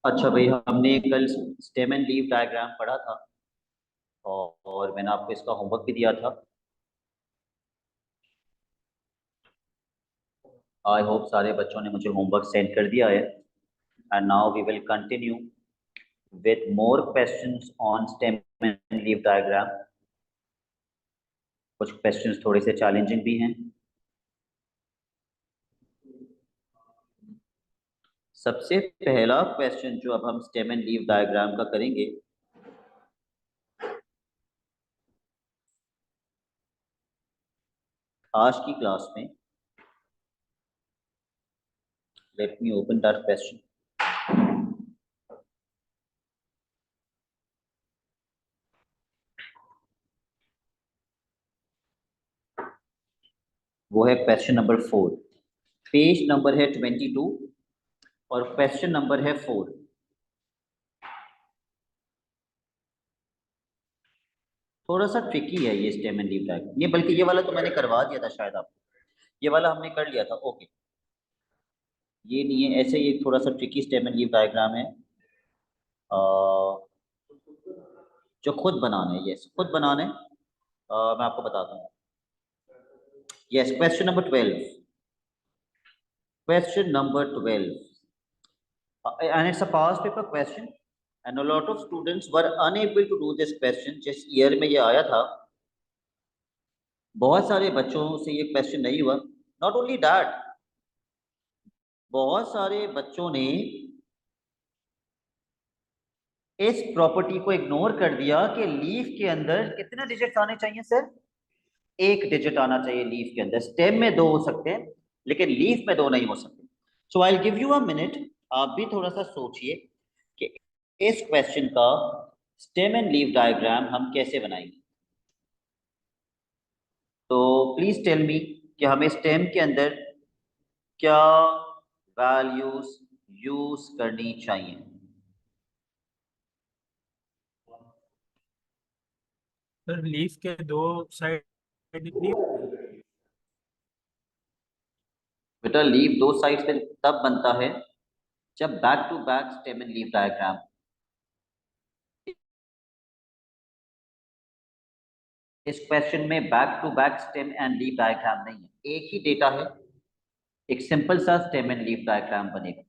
अच्छा भाई, हमने कल स्टेम एंड लीव डायग्राम पढ़ा था और मैंने आपको इसका होमवर्क भी दिया था। आई होप सारे बच्चों ने मुझे होमवर्क सेंड कर दिया है। And now we will continue with more questions on stem and leave diagram. कुछ क्वेश्चंस थोड़े से चैलेंजिंग भी हैं। सबसे पहला क्वेश्चन जो अब हम स्टेम एंड लीव डायग्राम का करेंगे, आज की क्लास में। Let me open that question. वो है क्वेश्चन नंबर 4। पेज नंबर है 22 और क्वेश्चन नंबर है 4। थोड़ा सा ट्रिकी है ये स्टेम एंड लीव डायग्राम, ये बल्कि ये वाला तो मैंने करवा दिया था शायद आपको। ये वाला हमने कर लिया था। ओके, ये नहीं है। ऐसे ही एक थोड़ा सा tricky stem and leave diagram है, अ, जो खुद बनाना है। यस, खुद बनाना है। मैं आपको बताता हूँ। Yes, question number 12। Question number 12, and it's a past paper question and a lot of students were unable to do this question। जिस ईयर में ये आया था, बहुत सारे बच्चों से ये क्वेश्चन नहीं हुआ। नॉट ओनली दैट, बहुत सारे बच्चों ने इस प्रॉपर्टी को इग्नोर कर दिया कि लीफ के अंदर कितने डिजिट्स आने चाहिए सर। एक डिजिट आना चाहिए लीफ के अंदर। स्टेम में दो हो सकते हैं लेकिन लीफ में दो नहीं हो सकते। So I give you a minute, आप भी थोड़ा सा सोचिए कि इस क्वेश्चन का स्टेम एंड लीफ डायग्राम हम कैसे बनाएंगे। तो प्लीज टेल मी कि हमें स्टेम के अंदर क्या वैल्यूज यूज करनी चाहिए। सर लीफ के दो साइड नहीं। बेटा, लीफ दो साइड पे तब बनता है जब back to back stem and leaf diagram. इस क्वेश्चन में back to back stem and leaf diagram नहीं है, एक ही डेटा है। एक सिंपल सा स्टेम एंड लीफ डायग्राम बनेगा।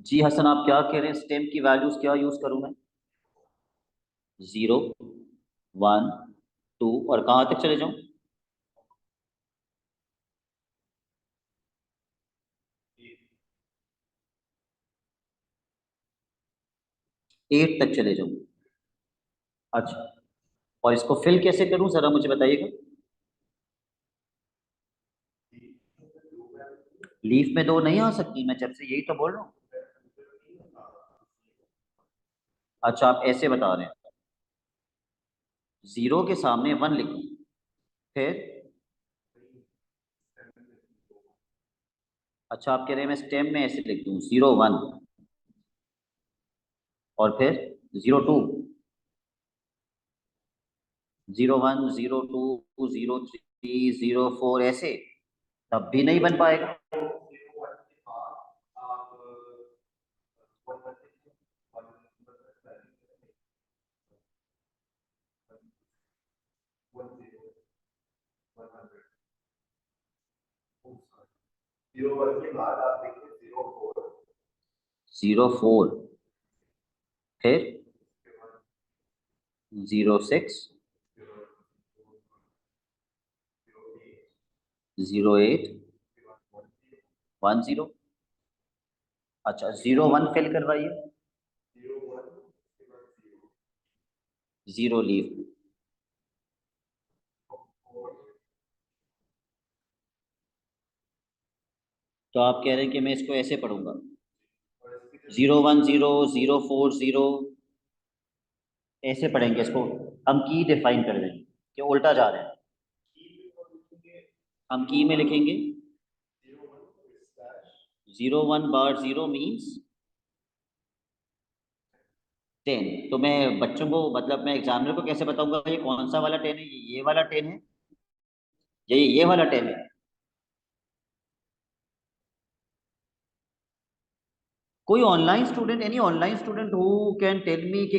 जी हसन, आप क्या कह रहे हैं? स्टेम की वैल्यूज क्या यूज करूं मैं? 0, 1, 2 और कहां तक चले जाऊं? 8 तक चले जाऊं। अच्छा, और इसको फिल कैसे करूं जरा मुझे बताइएगा। लीफ में दो नहीं आ सकती, मैं जब से यही तो बोल रहा हूँ। अच्छा, आप ऐसे बता रहे हैं, 0 के सामने 1 लिखूं, फिर? अच्छा, आप कह रहे हैं मैं स्टेम में ऐसे लिख दूं 0, 1 और फिर 0, 2, 0, 1, 0, 2, 0, 3, 0, 4 ऐसे, तब भी नहीं बन पाएगा। जीरो फोर, फिर 0, 6, 0, 8, 1, 0। अच्छा, 0, 1 फिल करवाइए। 0 लीव। तो आप कह रहे हैं कि मैं इसको ऐसे पढ़ूंगा, 0, 1, 0, 0, 4, 0, ऐसे पढ़ेंगे इसको। हम की डिफाइन कर देंगे कि उल्टा जा रहे हैं। हम की में लिखेंगे 0, 1 बार 0 मीन्स 10। तो मैं बच्चों को, मतलब मैं एग्जामिनर को कैसे बताऊंगा ये कौन सा वाला 10 है, ये वाला 10 है, ये वाला 10 है? कोई online student, any online student who can tell me कि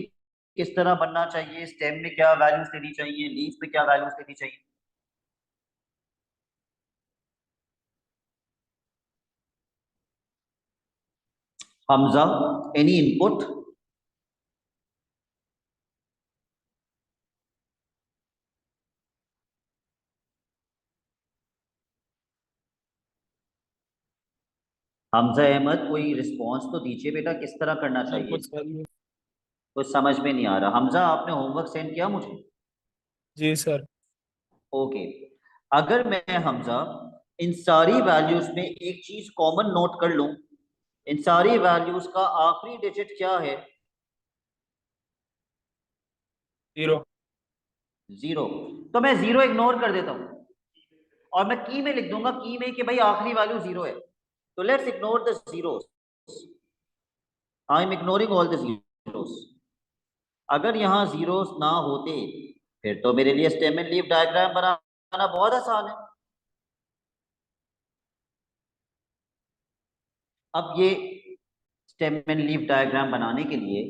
किस तरह बनना चाहिए, स्टेम में क्या वैल्यूज देनी चाहिए, लीफ में क्या वैल्यूज देनी चाहिए? Hamza, any input? हमजा अहमद, कोई रिस्पॉन्स तो दीजिए बेटा, किस तरह करना चाहिए? Input value. कुछ समझ में नहीं आ रहा। हमजा, आपने होमवर्क सेंड किया मुझे? जी सर। ओके। अगर मैं हमजा इन सारी वैल्यूज में एक चीज कॉमन नोट कर लूं, इन सारी वैल्यूज का आखिरी डिजिट क्या है? 0। जीरो। तो मैं जीरो इग्नोर कर देता हूं और मैं की में लिख दूंगा, की में कि भाई आखिरी वैल्यू जीरो है। तो let's ignore the zeros. I am ignoring all the zeros. अगर यहाँ जीरोस ना होते फिर तो मेरे लिए स्टेम एंड लीफ डायग्राम बनाना बहुत आसान है। अब ये स्टेम एंड लीफ डायग्राम बनाने के लिए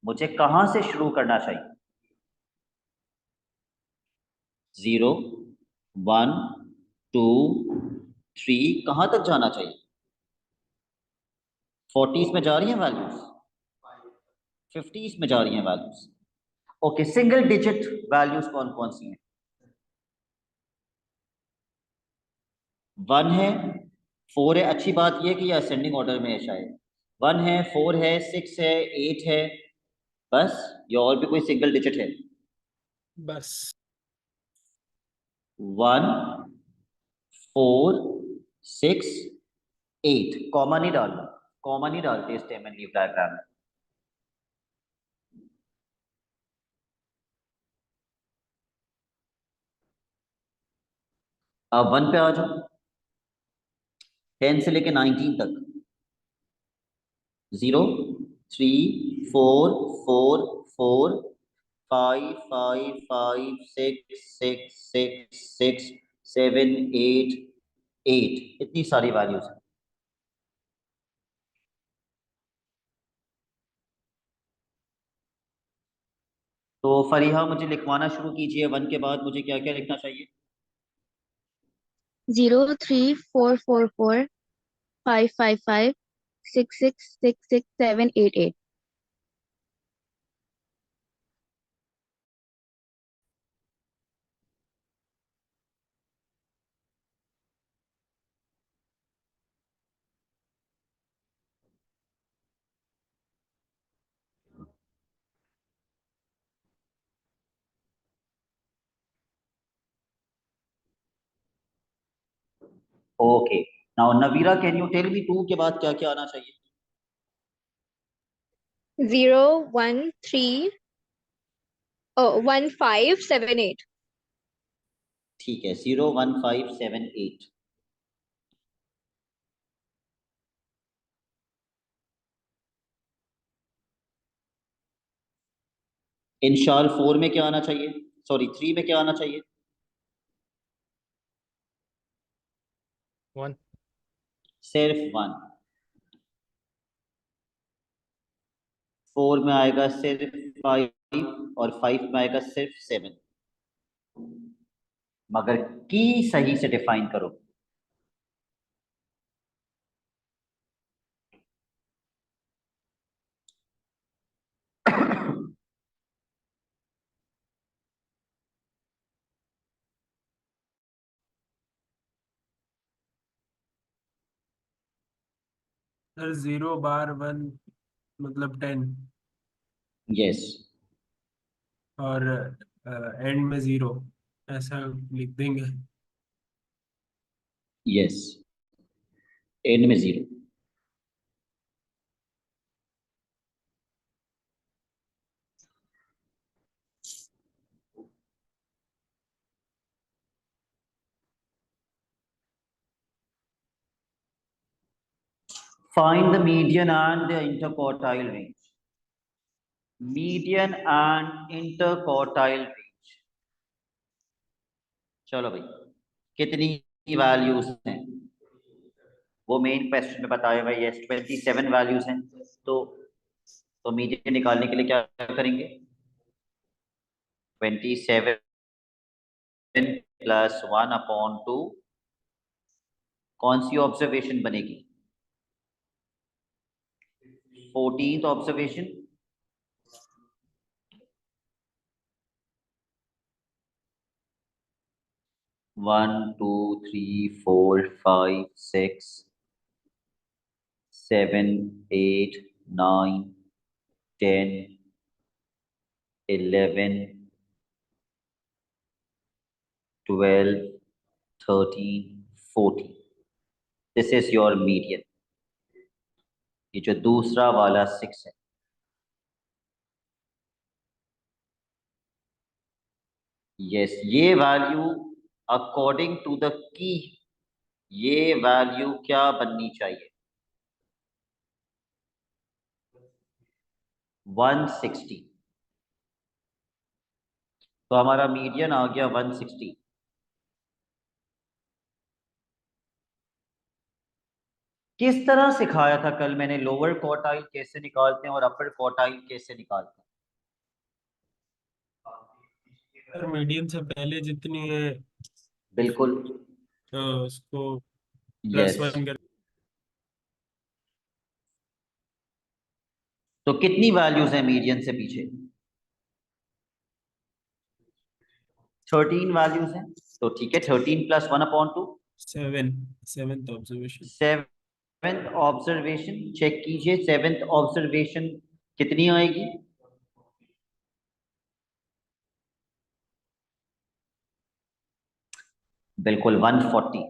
मुझे कहां से शुरू करना चाहिए? जीरो, वन, टू, थ्री, कहां तक जाना चाहिए? फोर्टीज में जा रही हैं वैल्यूज? फिफ्टीज में जा रही हैं values? Okay, single digit values कौन कौन सी हैं? वन है, फोर है, अच्छी बात यह कि ये असेंडिंग ऑर्डर में है शायद। वन है, फोर है, सिक्स है, एट है, बस? या और भी कोई सिंगल डिजिट है? बस। One, four, six, eight. Comma नहीं डालना, कॉमा नहीं डालते स्टेम एंड लीफ डायग्राम में। अब वन पे आ जाओ, 10 से लेके 19 तक। Zero, three, four, four, four, five, five, five, six, six, six, six, seven, eight, eight. इतनी सारी वैल्यूज हैं। तो फरीहा, मुझे लिखवाना शुरू कीजिए। वन के बाद मुझे क्या क्या लिखना चाहिए? 0, 3, 4, 4, 4, 5, 5, 5, 6, 6, 6, 6, 7, 8, 8। Okay. Now Navira, can you tell me two के बाद क्या क्या आना चाहिए? 0, 1, 3, 1, 5, 7, 8। ठीक है, 0, 1, 5, 7, 8। इंशाल फोर में क्या आना चाहिए? सॉरी, थ्री में क्या आना चाहिए? 1। सिर्फ वन। फोर में आएगा सिर्फ फाइव, और फाइव में आएगा सिर्फ सेवन। मगर की सही से डिफाइन करो। सर 0 बार 1 मतलब 10। यस। और एंड में 0, ऐसा लिख देंगे। यस, एंड में zero. Find the median and the interquartile range. Median and interquartile range. चलो भाई, कितनी वैल्यूज हैं? वो मेन क्वेश्चन में बताया हुआ है, यस 27 वैल्यूज हैं। तो मीडियन निकालने के लिए क्या करेंगे? 27 प्लस 1/2, कौन सी ऑब्जर्वेशन बनेगी? 14th observation. 1 2 3 4 5 6 7 8 9 10 11 12 13 14। This is your median. ये जो दूसरा वाला 6 है, यस ये value according to the key, ये वैल्यू क्या बननी चाहिए? 160। तो हमारा मीडियन आ गया 160। किस तरह सिखाया था कल मैंने लोअर क्वार्टाइल कैसे निकालते हैं और अपर क्वार्टाइल कैसे निकालते हैं? सर मीडियन से पहले जितनी है बिल्कुल। उसको यस। +1 कर। तो कितनी वैल्यूज हैं मीडियन से पीछे? 13 वैल्यूज हैं। तो ठीक है, 13 plus 1/2। 7, 7th observation. Seventh observation check कीजिए, सेवेंथ ऑब्जर्वेशन कितनी आएगी? बिल्कुल 140।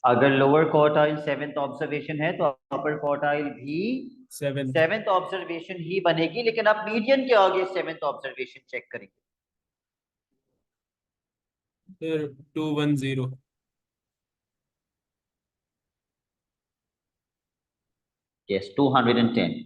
अगर लोअर क्वार्टाइल सेवेंथ ऑब्जर्वेशन है तो अपर क्वार्टाइल भी 7th। सेवेंथ ऑब्जर्वेशन ही बनेगी, लेकिन आप मीडियन के आगे सेवेंथ ऑब्जर्वेशन चेक करेंगे। फिर 210। यस 210।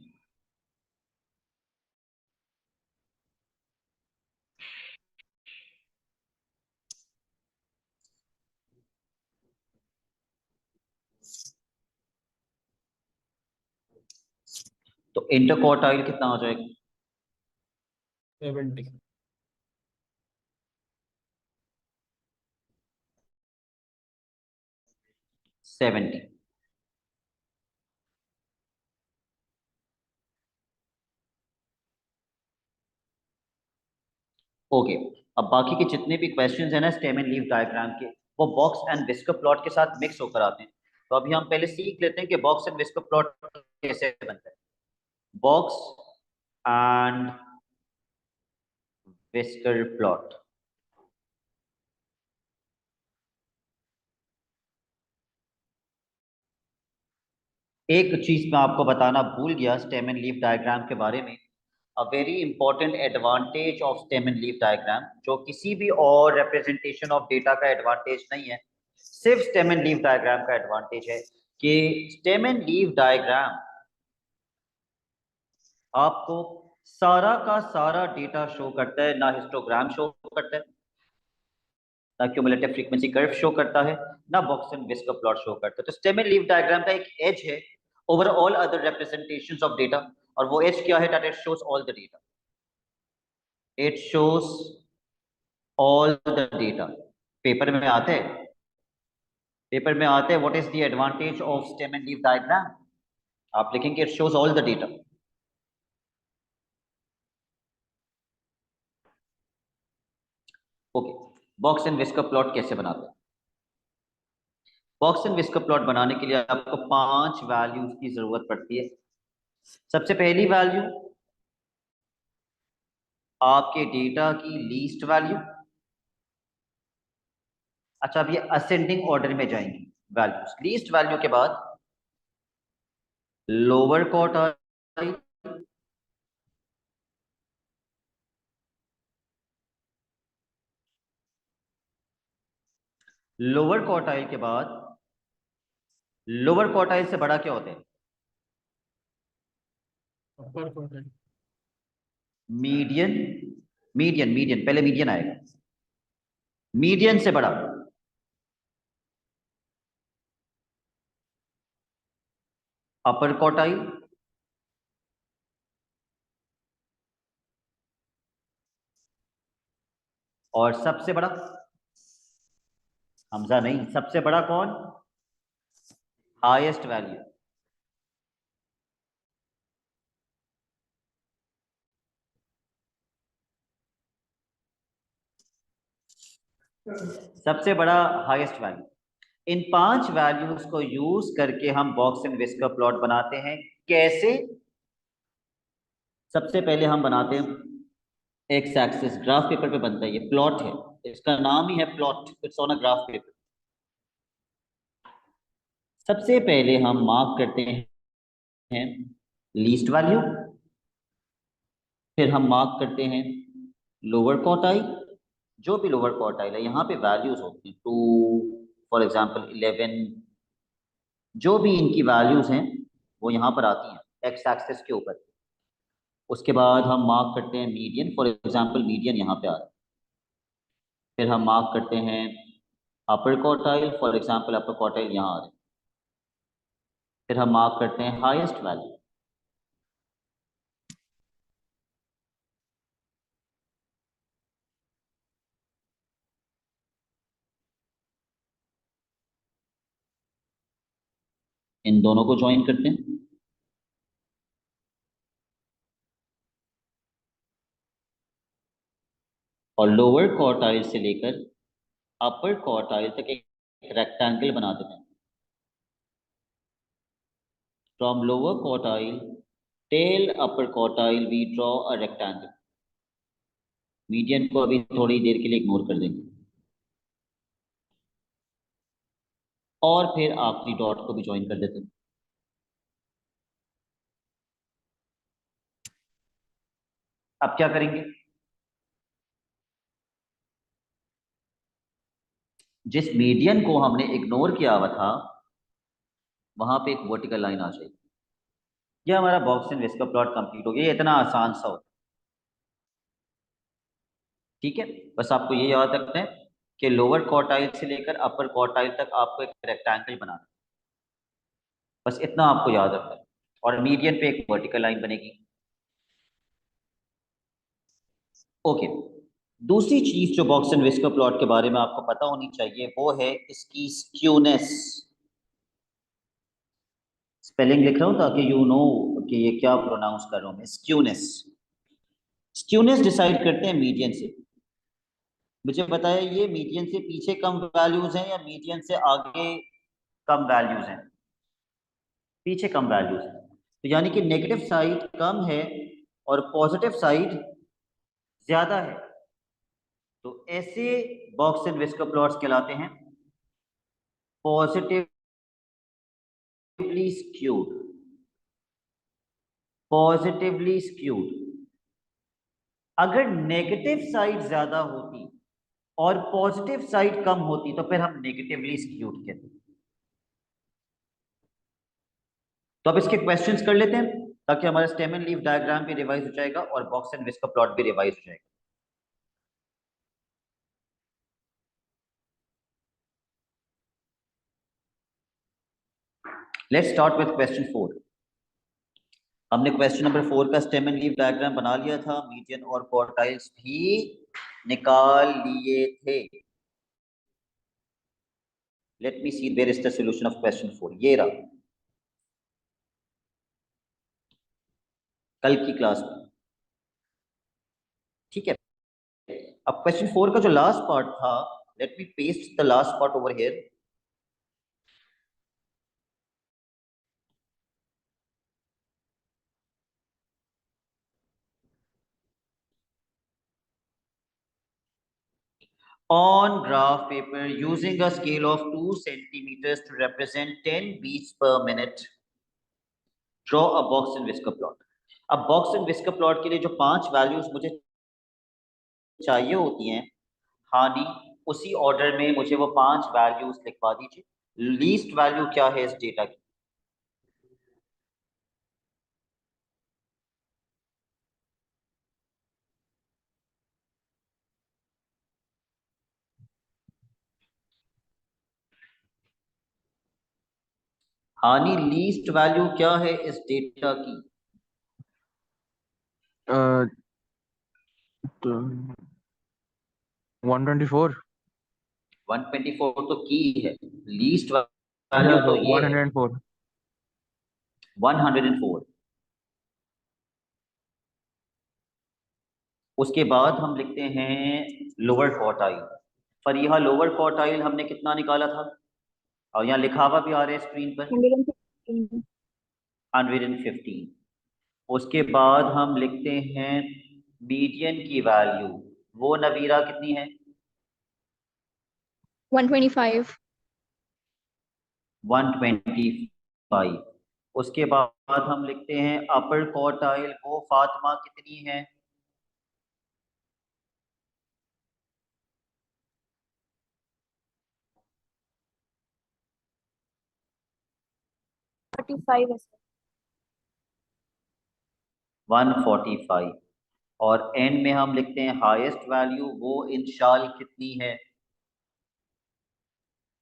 तो इंटर क्वार्टाइल कितना हो जाएगा? 70। 70। ओके। अब बाकी के जितने भी क्वेश्चंस हैं ना स्टेम एंड लीफ डायग्राम के, वो बॉक्स एंड विस्कर प्लॉट के साथ मिक्स होकर आते हैं। तो अभी हम पहले सीख लेते हैं कि बॉक्स एंड विस्कर प्लॉट कैसे बनता है। Box and whisker plot. एक चीज मैं आपको बताना भूल गया स्टेम एंड लीफ डायग्राम के बारे में। A very important advantage of stem and leaf diagram, जो किसी भी और रिप्रेजेंटेशन ऑफ डेटा का एडवांटेज नहीं है, सिर्फ स्टेम एंड लीफ डायग्राम का एडवांटेज है कि स्टेम एंड लीफ डायग्राम आपको सारा का सारा डेटा शो करता है, ना हिस्टोग्राम शो करता है, ना क्यूमुलेटिव फ्रीक्वेंसी कर्व शो करता है, ना box and whisker plot show करता है। तो स्टेम एंड लीफ डायग्राम का एक एज है over all other representations of data, और वो एज क्या है? That it shows all the data. It shows all the data. Paper में आते हैं, पेपर में आते हैं what is the advantage of stem and leaf diagram, आप लिखेंगे it shows all the data. Okay. Box and whisker plot कैसे बनाते हैं? बॉक्स एंड विस्कर प्लॉट बनाने के लिए आपको 5 वैल्यूज की जरूरत पड़ती है। सबसे पहली वैल्यू आपके डेटा की लीस्ट वैल्यू। अच्छा, अब ये असेंडिंग ऑर्डर में जाएंगी वैल्यूज। लीस्ट वैल्यू के बाद लोअर क्वार्टाइल, लोअर क्वार्टाइल के बाद लोअर क्वार्टाइल से बड़ा क्या होता है? Upper quartile. Median median, median, पहले मीडियन आएगा, मीडियन से बड़ा, अपर क्वार्टाइल, और सबसे बड़ा, हमजा नहीं, सबसे बड़ा कौन, हाईएस्ट वैल्यू। सबसे बड़ा हाईएस्ट वैल्यू। इन 5 वैल्यूज को यूज करके हम बॉक्स एंड विस्कर प्लॉट बनाते हैं। कैसे? सबसे पहले हम बनाते हैं एक्स एक्सिस, ग्राफ पेपर पे बनता है, ये प्लॉट है, इसका नाम ही है plot, it's on a graph paper. सबसे पहले हम मार्क करते हैं लीस्ट वैल्यू, फिर हम मार्क करते हैं लोअर क्वार्टाइल, जो भी लोअर क्वार्टाइल है, यहाँ पे वैल्यूज होती हैं 2, फॉर एग्जांपल 11, जो भी इनकी वैल्यूज हैं वो यहाँ पर आती हैं एक्स एक्सिस के ऊपर। उसके बाद हम मार्क करते हैं मीडियन, फॉर एग्जांपल मीडियन यहाँ पे आ रहा है। फिर हम मार्क करते हैं अपर quartile, for example upper quartile यहाँ आ रहे हैं। फिर हम मार्क करते हैं हाईएस्ट वैल्यू। इन दोनों को ज्वाइन करते हैं, और लोअर क्वार्टाइल से लेकर अपर क्वार्टाइल तक एक रेक्टेंगल बना देते हैं। From lower quartile till upper quartile we draw a rectangle. Median को अभी थोड़ी देर के लिए इग्नोर कर देंगे, और फिर आखिरी डॉट को भी ज्वाइन कर देते हैं। अब क्या करेंगे? जिस मीडियन को हमने इग्नोर किया हुआ था, वहां पे एक वर्टिकल लाइन आ जाएगी। ये हमारा box and whisker plot complete हो गया। ये इतना आसान सा होता है, ठीक है। बस आपको ये याद रखना है कि लोअर क्वार्टाइल से लेकर अपर क्वार्टाइल तक आपको एक रेक्टेंगल बनाना है, बस इतना आपको याद रखना है। और मीडियन पे एक वर्टिकल लाइन बनेगी। ओके। दूसरी चीज जो बॉक्स एंड विस्कर प्लॉट के बारे में आपको पता होनी चाहिए वो है इसकी स्क्यूनेस। स्पेलिंग लिख रहा हूं ताकि यू नो कि ये क्या प्रोनाउंस कर रहा हूं मैं। स्क्यूनेस, स्क्यूनेस डिसाइड करते हैं मीडियन से। मुझे बताया ये मीडियन से पीछे कम वैल्यूज हैं या मीडियन से आगे कम वैल्यूज हैं? पीछे कम वैल्यूज हैं, तो यानी कि नेगेटिव साइड कम है और पॉजिटिव साइड ज्यादा है। तो ऐसे बॉक्स एंड विस्कर प्लॉट्स कहलाते हैं पॉजिटिवली स्क्यूड। Positively skewed. अगर नेगेटिव साइड ज्यादा होती और पॉजिटिव साइड कम होती तो फिर हम नेगेटिवली स्क्यूड कहते हैं। तो अब इसके क्वेश्चंस कर लेते हैं ताकि हमारा स्टेम एंड लीफ डायग्राम भी रिवाइज हो जाएगा और बॉक्स एंड विस्कर प्लॉट भी रिवाइज हो जाएगा। Let's start with question 4। हमने क्वेश्चन नंबर 4 का स्टेम एंड लीफ डायग्राम बना लिया था, मीडियन और क्वार्टाइल्स भी निकाल लिए थे। Let me see where is the solution of question 4। ये रहा कल की क्लास में, ठीक है। अब क्वेश्चन 4 का जो लास्ट पार्ट था, let me paste the last part over here. On graph paper, using a scale of 2 centimeters to represent 10 beats per minute, draw a box and whisker plot. अब box and whisker plot के लिए जो 5 values मुझे चाहिए होती हैं, हानि, उसी ऑर्डर में मुझे वो 5 वैल्यूज लिखवा दीजिए। लीस्ट वैल्यू क्या है इस डेटा की? हानि लीस्ट वैल्यू क्या है इस डेटा की? 124। 124 तो की है, लीस्ट अच्छा वैल्यू तो तो ये है 104। 104। उसके बाद हम लिखते हैं lower quartile. Fariha, lower quartile हमने कितना निकाला था? और यहाँ लिखा हुआ भी आ रहा है स्क्रीन पर, 115। 115। उसके बाद हम लिखते हैं मीडियन की वैल्यू, वो नवीरा कितनी है? 125। 125। उसके बाद हम लिखते हैं अपर क्वार्टाइल, वो फातिमा कितनी है? 45 है सर। 145। और एंड में हम लिखते हैं हाईएस्ट वैल्यू, वो इंशाल कितनी है?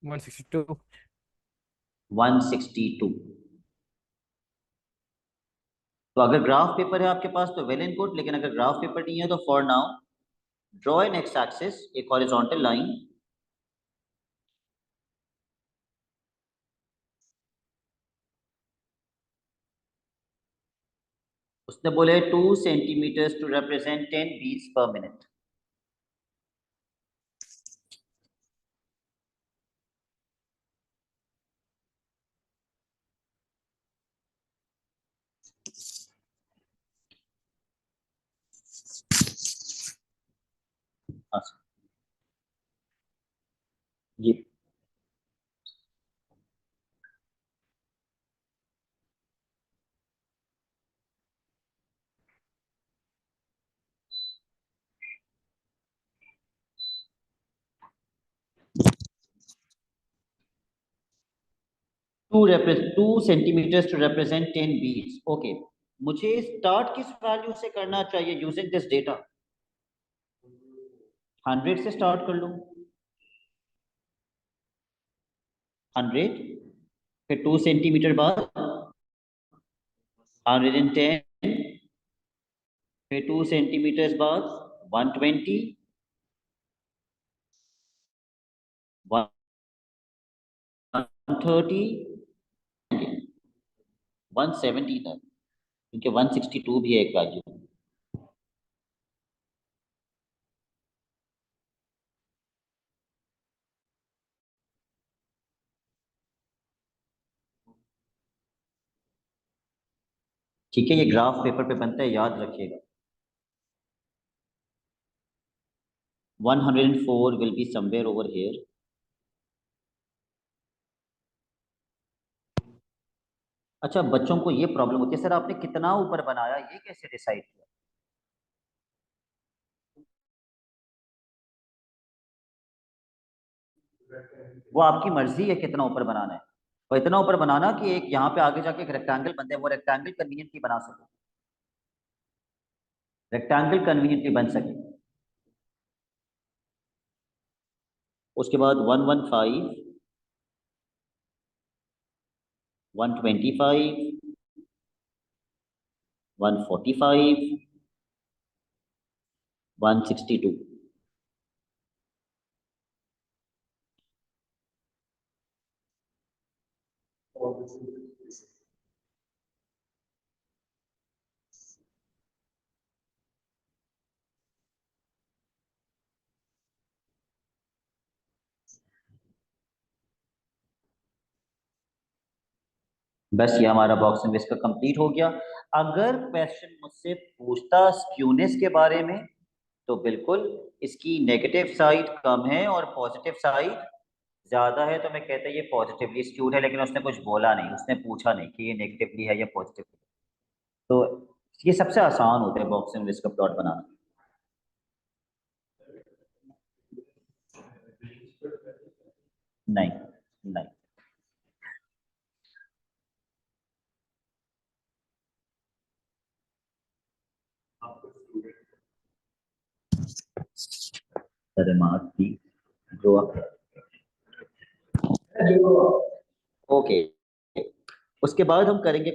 162। 162। तो अगर ग्राफ पेपर है आपके पास तो वेल एंड गुड, लेकिन अगर ग्राफ पेपर नहीं है तो for now draw an x axis, एक हॉरिजॉन्टल लाइन। उसने बोले 2 centimetre to represent 10 beats per minute. हाँ सर, ये 2 centimetre to represent 10 beats. Okay, मुझे स्टार्ट किस वैल्यू से करना चाहिए यूजिंग दिस डेटा? 100 से स्टार्ट कर लूं? 100, फिर 2 सेंटीमीटर बाद 110, फिर 2 सेंटीमीटर बाद 120, 130, 170 तक, क्योंकि 162 भी है एक वैल्यू। ठीक है, ये ग्राफ पेपर पे बनता है, याद रखिएगा। 104 will be somewhere over here. अच्छा, बच्चों को ये प्रॉब्लम होती है, सर आपने कितना ऊपर बनाया, ये कैसे डिसाइड किया? वो आपकी मर्जी है कितना ऊपर बनाना है, और इतना ऊपर बनाना कि एक यहाँ पे आगे जाके एक रेक्टेंगल बनते हैं, वो रेक्टेंगल कन्वीनियंटली बना सके, रेक्टेंगल कन्वीनियंटली बन सके। उसके बाद 115, 125, 145, 162। बस ये हमारा बॉक्स एंड विस्कर कंप्लीट हो गया। अगर क्वेश्चन मुझसे पूछता स्क्यूनेस के बारे में, तो बिल्कुल इसकी नेगेटिव साइड कम है और पॉजिटिव साइड ज्यादा है, तो मैं कहता ये पॉजिटिवली स्क्यूड है, लेकिन उसने कुछ बोला नहीं, उसने पूछा नहीं कि ये नेगेटिवली है या पॉजिटिवली। तो ये सबसे आसान होता है बॉक्स एंड विस्कर प्लॉट बनाना। नहीं, नहीं। The remark be grow up. Okay. उसके बाद हम करेंगे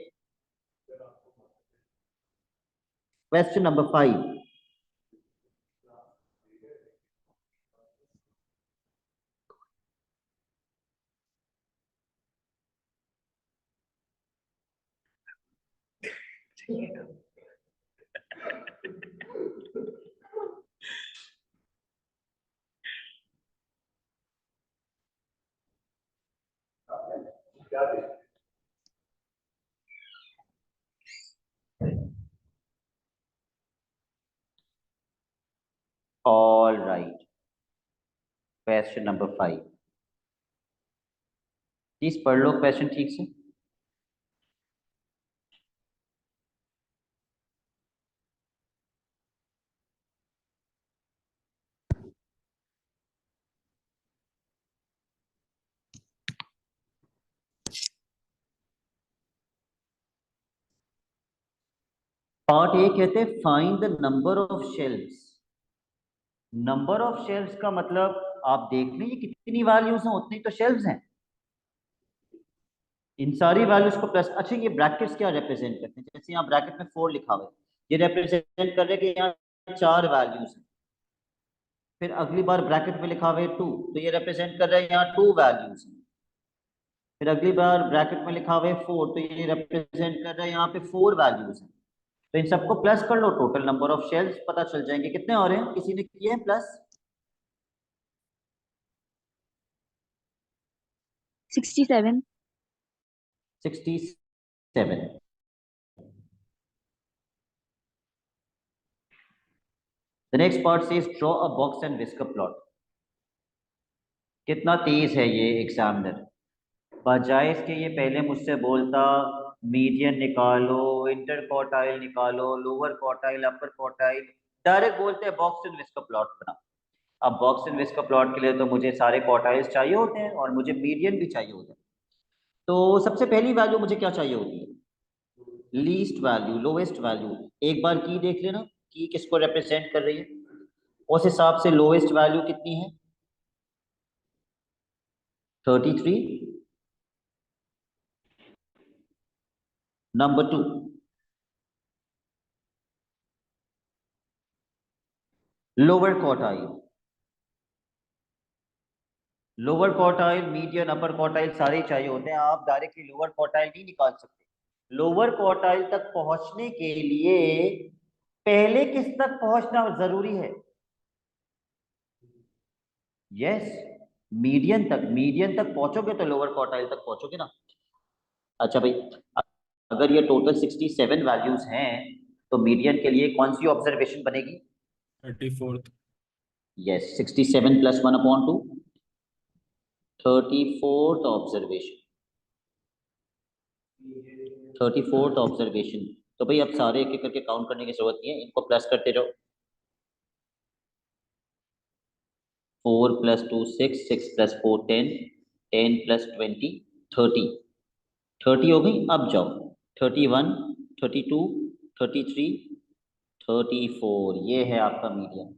question number 5। All right, question number 5, please पढ़ लो क्वेश्चन ठीक से। पार्ट ए कहते हैं find the number of shells. Number of shells का मतलब आप देख लें ये कितनी वैल्यूज हैं उतनी तो शेल्स हैं। इन सारी वैल्यूज को प्लस, अच्छा ये ब्रैकेट्स क्या रिप्रेजेंट करते हैं? जैसे यहाँ ब्रैकेट में 4 लिखा हुआ है, ये रिप्रेजेंट कर रहे हैं कि यहाँ 4 वैल्यूज हैं। फिर अगली बार ब्रैकेट में लिखा हुआ है 2, तो ये रिप्रेजेंट कर रहे हैं यहाँ 2 वैल्यूज हैं। फिर अगली बार ब्रैकेट में लिखा हुआ है 4, तो ये रिप्रेजेंट कर रहा है यहाँ पे 4 वैल्यूज हैं। तो इन सबको प्लस कर लो, टोटल नंबर ऑफ शेल्स पता चल जाएंगे कितने हो रहे हैं। किसी ने किए हैं plus? 67. 67। The next part says draw a box and whisker plot. कितना तेज है ये एग्जामिनर, बजाय इसके ये पहले मुझसे बोलता मीडियन निकालो, इंटर क्वार्टाइल निकालो, लोअर क्वार्टाइल, अपर क्वार्टाइल, डायरेक्ट बोलते हैं बॉक्स एंड विस्कर प्लॉट बना। अब बॉक्स एंड विस्कर प्लॉट के लिए तो मुझे सारे क्वार्टाइल्स चाहिए होते हैं और मुझे मीडियन भी चाहिए होता है। तो सबसे पहली वैल्यू मुझे क्या चाहिए होती है? Least value, lowest value. एक बार की देख लेना की किसको रिप्रेजेंट कर रही है, उस हिसाब से लोएस्ट वैल्यू कितनी है? 33। Number 2, lower quartile. Lower quartile, median, अपर क्वार्टाइल सारे चाहिए होते हैं। आप डायरेक्टली लोअर क्वार्टाइल नहीं निकाल सकते। लोअर क्वार्टाइल तक पहुंचने के लिए पहले किस तक पहुंचना जरूरी है? यस, मीडियन तक। मीडियन तक पहुंचोगे तो लोअर क्वार्टाइल तक पहुंचोगे ना। अच्छा भाई, अगर ये टोटल 67 वैल्यूज हैं तो मीडियन के लिए कौन सी ऑब्जर्वेशन बनेगी? 34th। Yes, 67 plus 1/2, 34th observation. 34th observation. तो भाई अब सारे एक एक करके काउंट करने की जरूरत नहीं है, इनको प्लस करते जाओ। 4 + 2 6, 6 + 4 10, 10 + 20 30। 30 हो गई। अब जाओ 31, 32, 33, 34, ये है आपका मीडियन।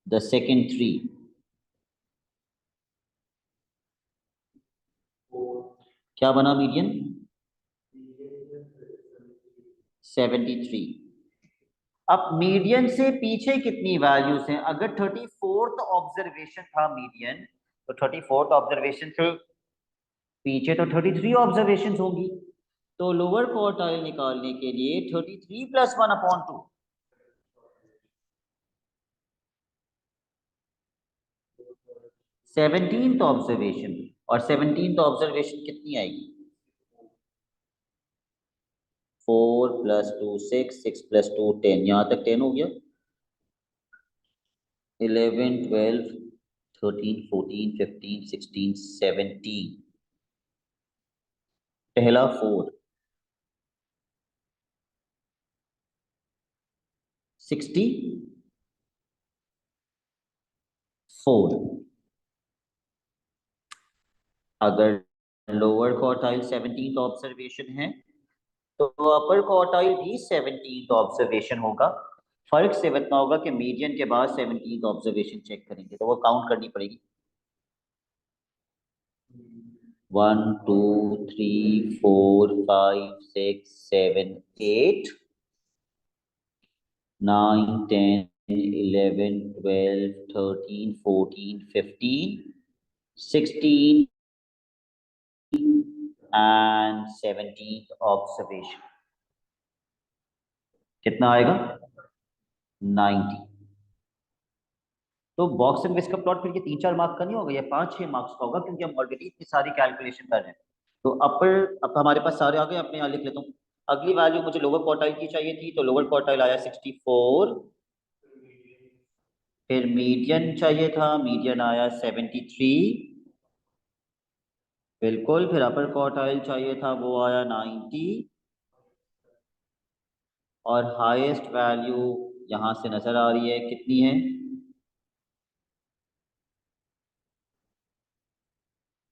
द सेकेंड 3 क्या बना मीडियन? 73। अब मीडियन से पीछे कितनी वैल्यूज हैं? अगर 34th ऑब्जर्वेशन था मीडियन, तो 34th ऑब्जर्वेशन से पीछे तो 33 ऑब्जर्वेशन होंगी। तो लोअर क्वार्टाइल निकालने के लिए 33 + 1/2, 17th ऑब्जर्वेशन। और 17th ऑब्जर्वेशन कितनी आएगी? 4 + 2 6, 6 + 2 10, यहाँ तक 10 हो गया। 11 12 13 14 15 16 17, पहला 4, 64। अगर लोअर क्वार्टाइल 17th ऑब्जर्वेशन है तो अपर क्वार्टाइल भी 17th ऑब्जर्वेशन होगा। फर्क सिर्फ इतना होगा कि मीडियन के बाद 17th ऑब्जर्वेशन चेक करेंगे तो वो काउंट करनी पड़ेगी। 1 2 3 4 5 6 7 8 9 10 11 12 13 14 15 16 and 17th ऑब्जर्वेशन कितना आएगा 90। तो बॉक्स एंड विस्क का प्लॉट फिर ये 3-4 मार्क्स का नहीं होगा, ये 5-6 मार्क्स का होगा, क्योंकि हम ऑलरेडी इतनी सारी कैलकुलेशन कर रहे हैं। तो अपर अब हमारे पास सारे आ गए, अपने यहाँ लिख लेता हूँ। अगली वैल्यू मुझे लोअर क्वार्टाइल की चाहिए थी, तो लोअर क्वार्टाइल आया 64। फिर मीडियन चाहिए था, मीडियन आया 73। बिल्कुल, फिर अपर क्वार्टाइल चाहिए था, वो आया 90। और हाईएस्ट वैल्यू यहां से नजर आ रही है, कितनी है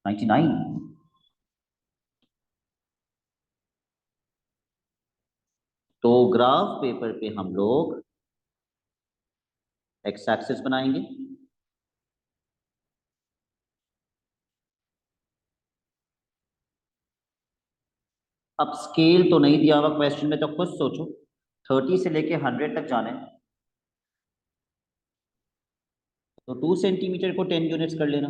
99। तो ग्राफ पेपर पे हम लोग एक्स एक्सिस बनाएंगे। अब स्केल तो नहीं दिया हुआ क्वेश्चन में, तो खुद सोचो 30 से लेके 100 तक जाना है, तो 2 सेंटीमीटर को 10 यूनिट्स कर लेना।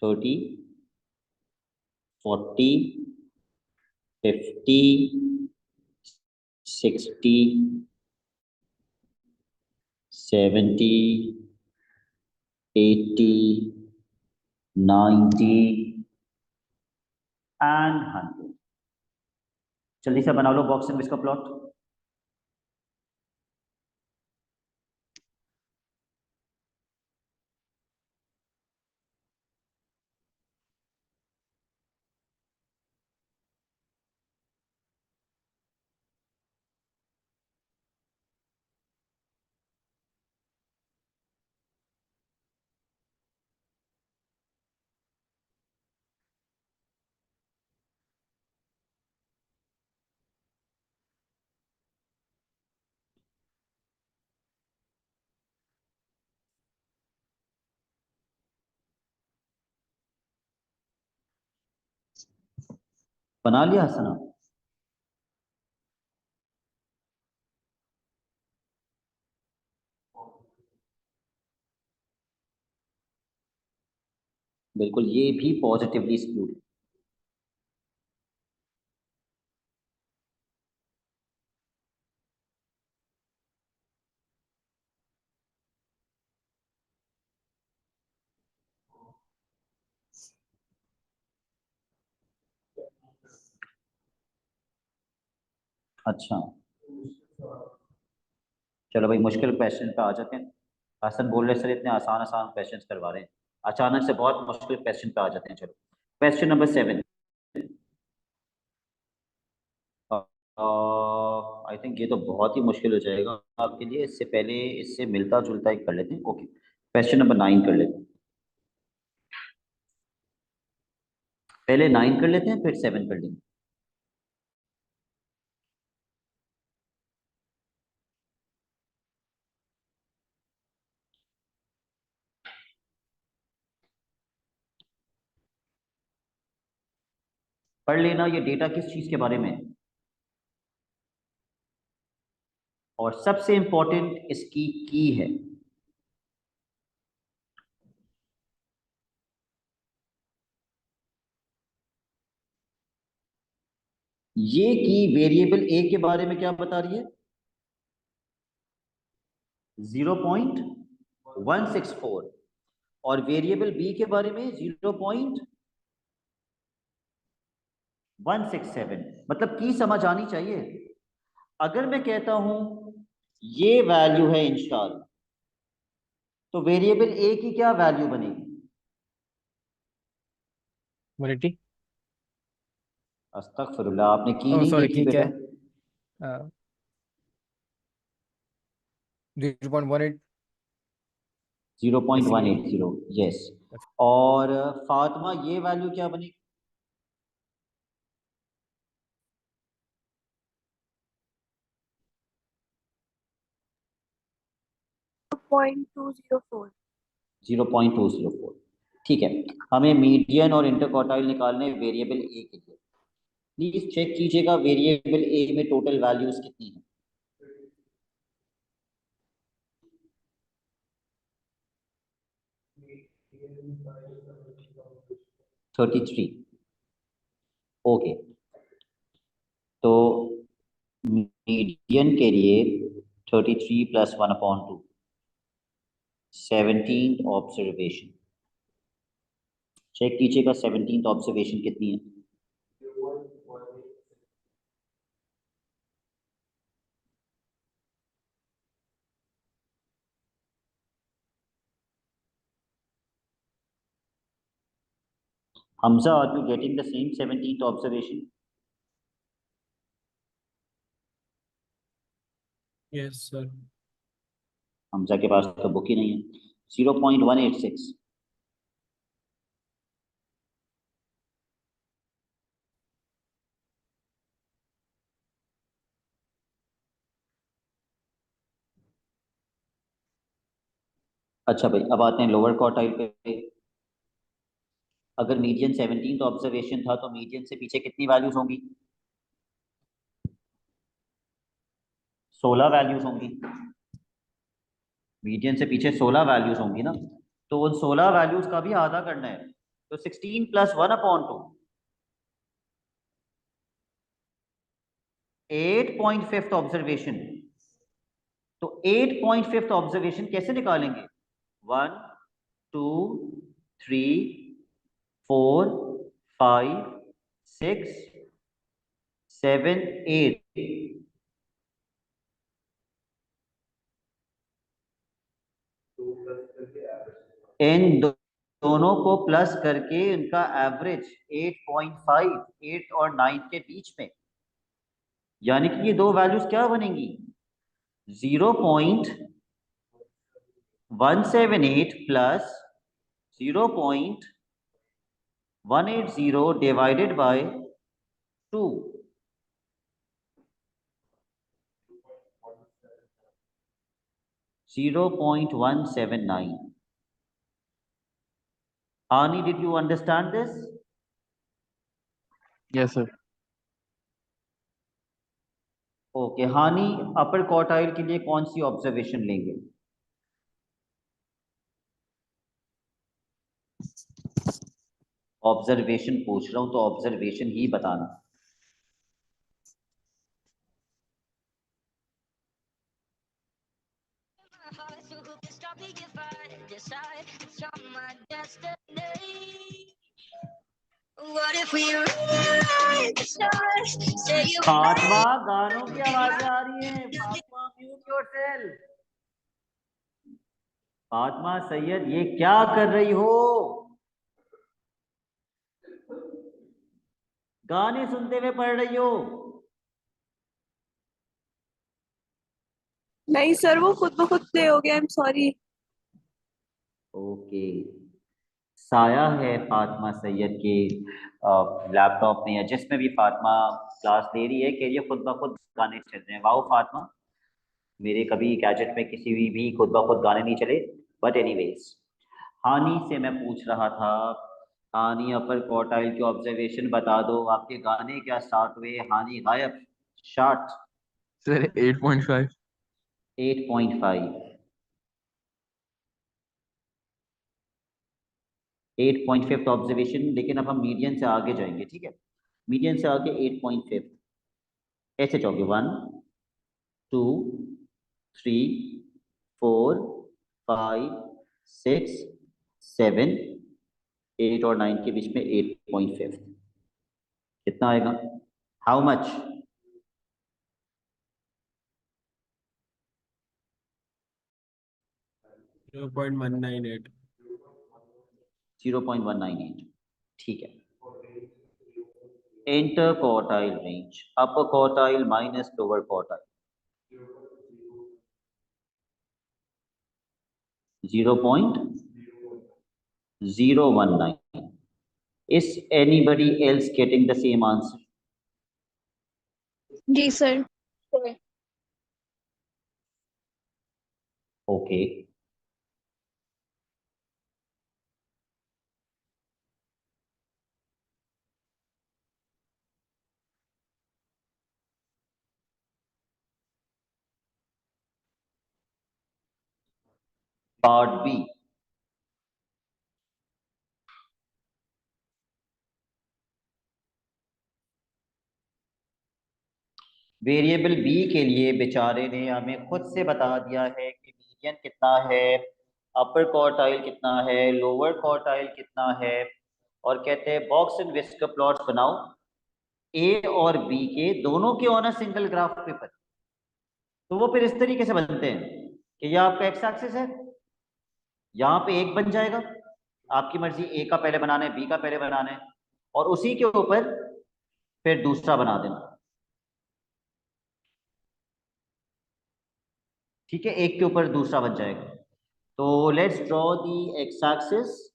30 40 50 60 70 80 90 एंड 100। जल्दी से बना लो बॉक्स में इसका प्लॉट। बना लिया हसना? बिल्कुल, ये भी पॉजिटिवली स्क्यूड। अच्छा, चलो भाई मुश्किल क्वेश्चन पे आ जाते हैं। हसन बोल रहे सर इतने आसान आसान क्वेश्चंस करवा रहे हैं, अचानक से बहुत मुश्किल क्वेश्चन पे आ जाते हैं। चलो क्वेश्चन नंबर 7। आई थिंक ये तो बहुत ही मुश्किल हो जाएगा आपके लिए, इससे पहले इससे मिलता जुलता एक कर लेते हैं। ओके, क्वेश्चन नंबर 9 कर लेते हैं। पहले 9 कर लेते हैं, फिर 7 कर लेंगे। पढ़ लेना ये डेटा किस चीज के बारे में है, और सबसे इंपॉर्टेंट इसकी की है। ये की वेरिएबल ए के बारे में क्या बता रही है? 0.164। और वेरिएबल बी के बारे में 0.167। मतलब की समझ आनी चाहिए। अगर मैं कहता हूं ये वैल्यू है इंशाल्लाह, तो वेरिएबल ए की क्या वैल्यू बनेगी? वैलिडिटी। अस्तगफिरुल्लाह, आपने की ओह नहीं सॉरी, देखी ठीक बेटा। है। 0.18। ऐसी। 0.180, यस। और फातिमा ये वैल्यू क्या बनेगी? 0.204। 0.204। ठीक है, हमें मीडियन और इंटरक्वार्टाइल निकालने वेरिएबल ए के लिए। प्लीज चेक कीजिएगा वेरिएबल ए में टोटल वैल्यूज कितनी है। 33। ओके, तो मीडियन के लिए 33 प्लस 1/2, 17th ऑब्जर्वेशन। चेक कीजिएगा 17th ऑब्जर्वेशन कितनी है। Hamza, are you getting the same 17th observation? Yes sir. Hamza के पास तो बुक ही नहीं है। 0.186। अच्छा भाई, अब आते हैं लोअर क्वार्टाइल पे। अगर मीडियन 17th ऑब्जर्वेशन था तो मीडियन से पीछे कितनी वैल्यूज होंगी? 16 वैल्यूज होंगी। मीडियन से पीछे 16 वैल्यूज होंगी ना, तो उन 16 वैल्यूज का भी आधा करना है। तो 16 प्लस 1/2, 8.5th ऑब्जर्वेशन। तो 8.5th ऑब्जर्वेशन कैसे निकालेंगे? 1 2 3 4 5 6 7 8। इन दोनों को प्लस करके इनका एवरेज 8.5, 8 और 9 के बीच में, यानी कि ये दो वैल्यूज क्या बनेंगी? 0.178 plus 0.180 divided by 2। 0.179। Ani, did you understand this? Yes, sir. Okay, हानि अपर क्वार्टाइल के लिए कौन सी ऑब्जर्वेशन लेंगे? ऑब्जर्वेशन पूछ रहा हूं तो ऑब्जर्वेशन ही बताना। फातिमा, गानों की आवाजें आ रही हैं। Fatima, mute yourself. फातिमा सैयद, ये क्या कर रही हो? गाने सुनते हुए पढ़ रही हो? नहीं सर, वो खुद ब खुद प्ले हो गया। I am sorry. ओके, साया है फातिमा सैयद के लैपटॉप में या जिसमें भी फातिमा क्लास ले रही है कि ये खुद ब खुद गाने चल रहे हैं। वाओ फातिमा, मेरे कभी गैजेट में किसी भी खुद ब खुद गाने नहीं चले। बट एनीवेज, हानि से मैं पूछ रहा था। हानि, अपर क्वार्टाइल के ऑब्जर्वेशन बता दो। आपके गाने क्या स्टार्ट हुए? हानि गायब। शार्ट। Sir, 8.5. 8.5। 8.5 ऑब्जर्वेशन, लेकिन अब हम मीडियन से आगे जाएंगे। ठीक है, मीडियन से आगे 8.5 ऐसे जाओगे। 1 2 3 4 5 6 7 8 और 9 के बीच में 8.5 कितना आएगा? How much? 0.198। 0.198। ठीक है। Inter quartile range, upper quartile minus lower quartile. 0.019। Is anybody else getting the same answer? जी sir. Okay. Part B, variable B के लिए बेचारे ने हमें खुद से बता दिया है कि मीडियन कितना है, अपर क्वार्टाइल कितना है, लोअर क्वार्टाइल कितना है, और कहते हैं बॉक्स एंड विस्कर प्लॉट्स बनाओ ए और बी के दोनों के on a single graph paper. तो वो फिर इस तरीके से बनते हैं कि यह आपका एक्स एक्सिस है, यहाँ पे एक बन जाएगा, आपकी मर्जी ए का पहले बनाना है, बी का पहले बनाना है, और उसी के ऊपर फिर दूसरा बना देना। ठीक है, एक के ऊपर दूसरा बन जाएगा। तो let's draw the x axis.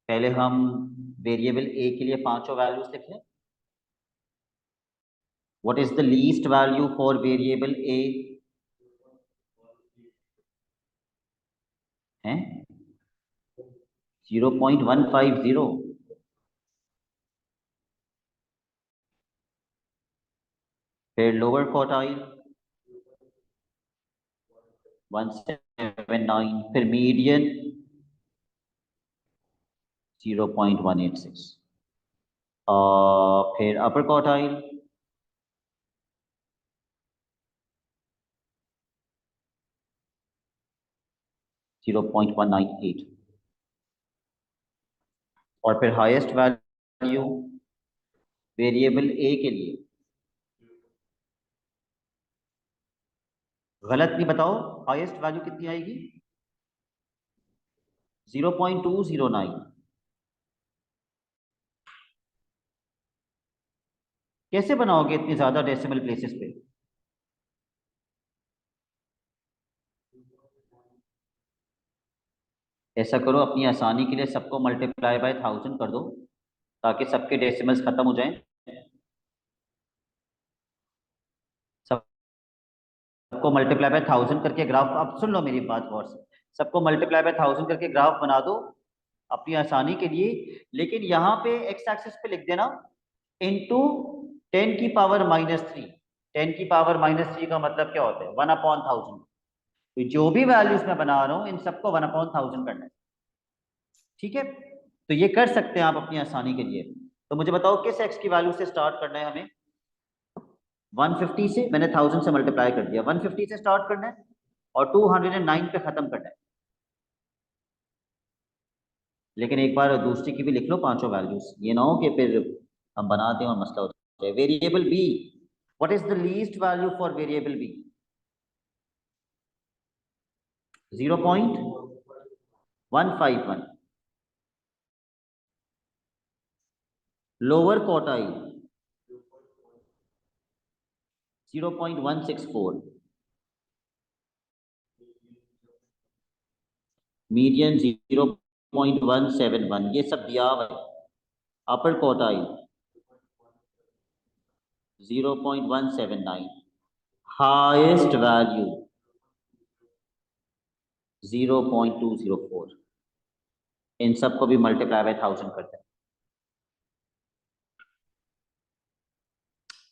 पहले हम वेरिएबल ए के लिए पांचों वैल्यूज लिख लें। What is the least value for variable A? है 0.150। फिर लोअर क्वार्टाइल 179, फिर मीडियन 0.186, फिर अपर क्वार्टाइल 0.198, और फिर हाईएस्ट वैल्यू वेरिएबल ए के लिए, गलत नहीं बताओ, हाईएस्ट वैल्यू कितनी आएगी? 0.209। कैसे बनाओगे इतनी ज्यादा डेसिमल प्लेसेस पे? ऐसा करो, अपनी आसानी के लिए सबको मल्टीप्लाई बाय 1000 कर दो ताकि सबके डेसिमल्स खत्म हो जाएं। सबको मल्टीप्लाई बाय 1000 करके ग्राफ, अब सुन लो मेरी बात गौर से, सबको मल्टीप्लाई बाय 1000 करके ग्राफ बना दो अपनी आसानी के लिए। लेकिन यहाँ पे एक्स एक्सिस पे लिख देना इंटू 10⁻³ 10⁻³ का मतलब क्या होता है? 1/1000। तो जो भी वैल्यूज मैं बना रहा हूँ इन सबको 1/1000 करना है। ठीक है, तो ये कर सकते हैं आप अपनी आसानी के लिए। तो मुझे बताओ किस एक्स की वैल्यू से स्टार्ट करना है हमें? 150 से, मैंने 1000 से मल्टीप्लाई कर दिया, 150 से स्टार्ट करना है और 209 पे खत्म करना है। लेकिन एक बार दूसरी की भी लिख लो पांचों वैल्यूज, ये ना हो कि फिर हम बना दें और मसला हो जाए। Variable B, what is the least value for variable B? 0.151। Lower quartile 0.164, median 0.171, ये सब दिया हुआ है। Upper quartile 0.179, highest value 0.204। इन सबको भी मल्टीप्लाई बाय 1000 करते हैं।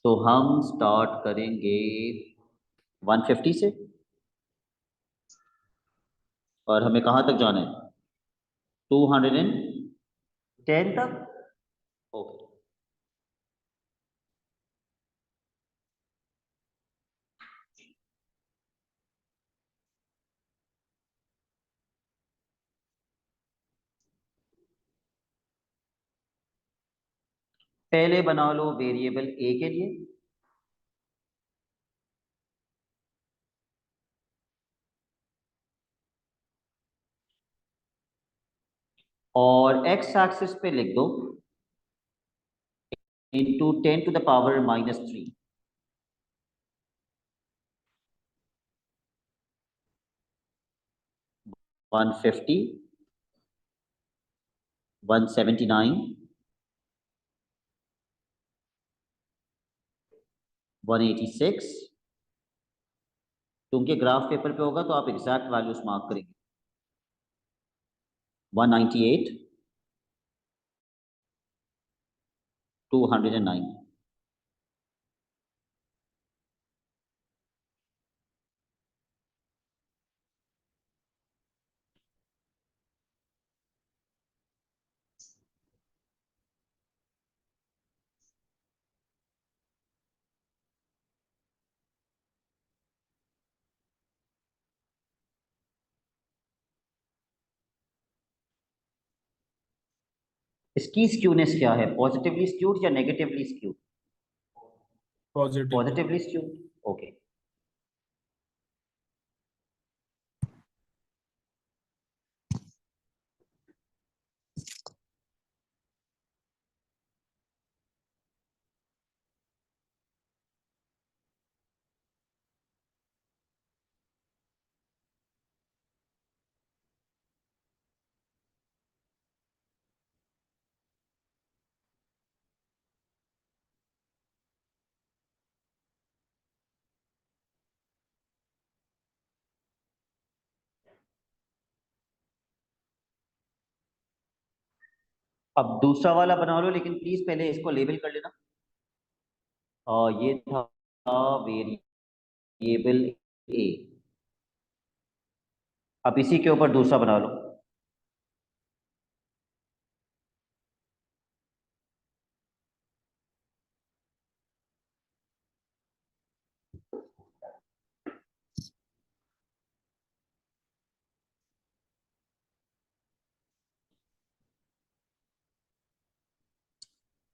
तो हम स्टार्ट करेंगे 150 से, और हमें कहां तक जाना है? 210 तक। ओके, पहले बना लो वेरिएबल ए के लिए। और एक्स एक्सिस पे लिख दो इंटू 10⁻³ 150, 179, 186। क्योंकि ग्राफ पेपर पे होगा तो आप एग्जैक्ट वैल्यूज मार्क करेंगे। 198, 209। इसकी स्क्यूनेस क्या है, पॉजिटिवली स्क्यूड या negatively skewed? Positive. Positively skewed. Okay. अब दूसरा वाला बना लो, लेकिन प्लीज पहले इसको लेबल कर लेना। ये था वेरिएबल ए। अब इसी के ऊपर दूसरा बना लो।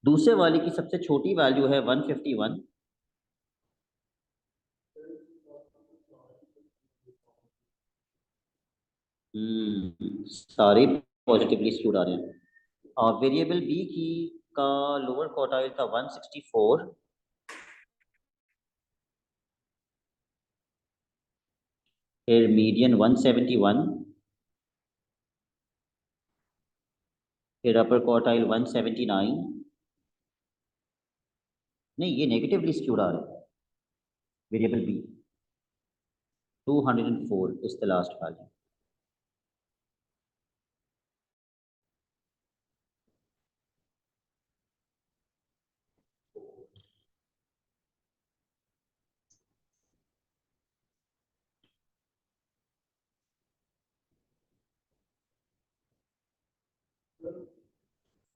दूसरे वाले की सबसे छोटी वैल्यू है 151। सारे पॉजिटिवली स्क्यूड आ रहे हैं। और वेरिएबल बी की का लोअर क्वार्टाइल था 164। फिर मीडियन 171। फिर अपर क्वार्टाइल 179। नहीं, ये नेगेटिवली स्क्यूड आ रहा है। Variable B 204 is the last value.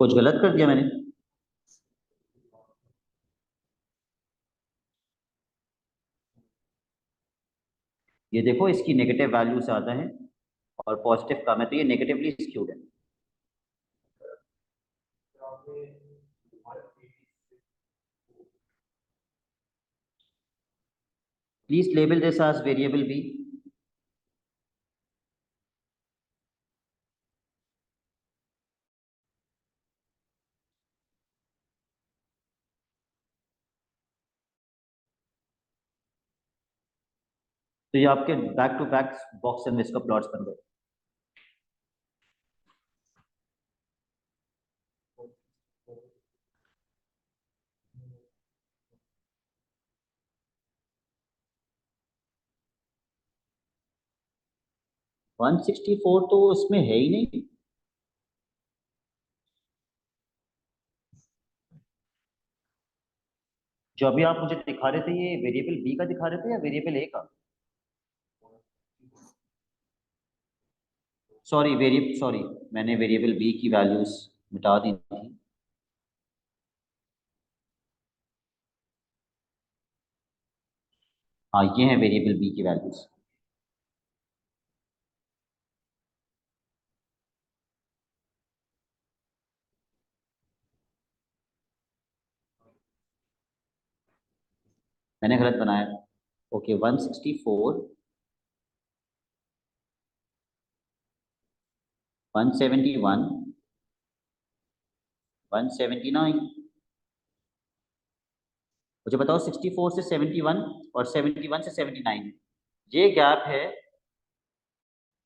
कुछ गलत कर दिया मैंने? ये देखो, इसकी नेगेटिव वैल्यू ज़्यादा है और पॉजिटिव कम है, तो ये नेगेटिवली स्क्यूड है। Please label this as variable B. तो ये आपके back to back box and whisker plots बन गए। वन सिक्सटी फोर तो इसमें है ही नहीं। जो अभी आप मुझे दिखा रहे थे, ये वेरिएबल बी का दिखा रहे थे या वेरिएबल ए का? सॉरी, मैंने वेरिएबल बी की वैल्यूज मिटा दी थी। हाँ, ये है वेरिएबल बी की वैल्यूज। मैंने गलत बनाया। ओके, 164, 171, 179। मुझे बताओ, 64 से 71 और 71 से 79, ये गैप है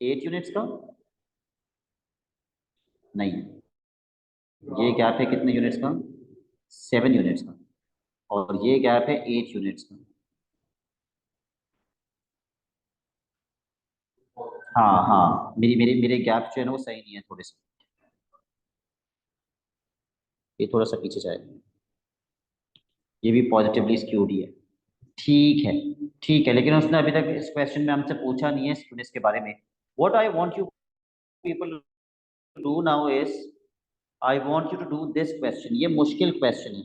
8 यूनिट्स का? नहीं, ये गैप है कितने यूनिट्स का? 7 यूनिट्स का। और ये गैप है 8 यूनिट्स का। हाँ हाँ, मेरी मेरे मेरे गैप जो है ना वो सही नहीं है थोड़े से। ये थोड़ा सा पीछे जाएगा। ये भी पॉजिटिवली स्क्यूड ही है। ठीक है, ठीक है, लेकिन उसने अभी तक इस क्वेश्चन में हमसे पूछा नहीं है स्टूडेंट्स के बारे में। What I want you people to do now is, I want you to do this question. ये मुश्किल क्वेश्चन है,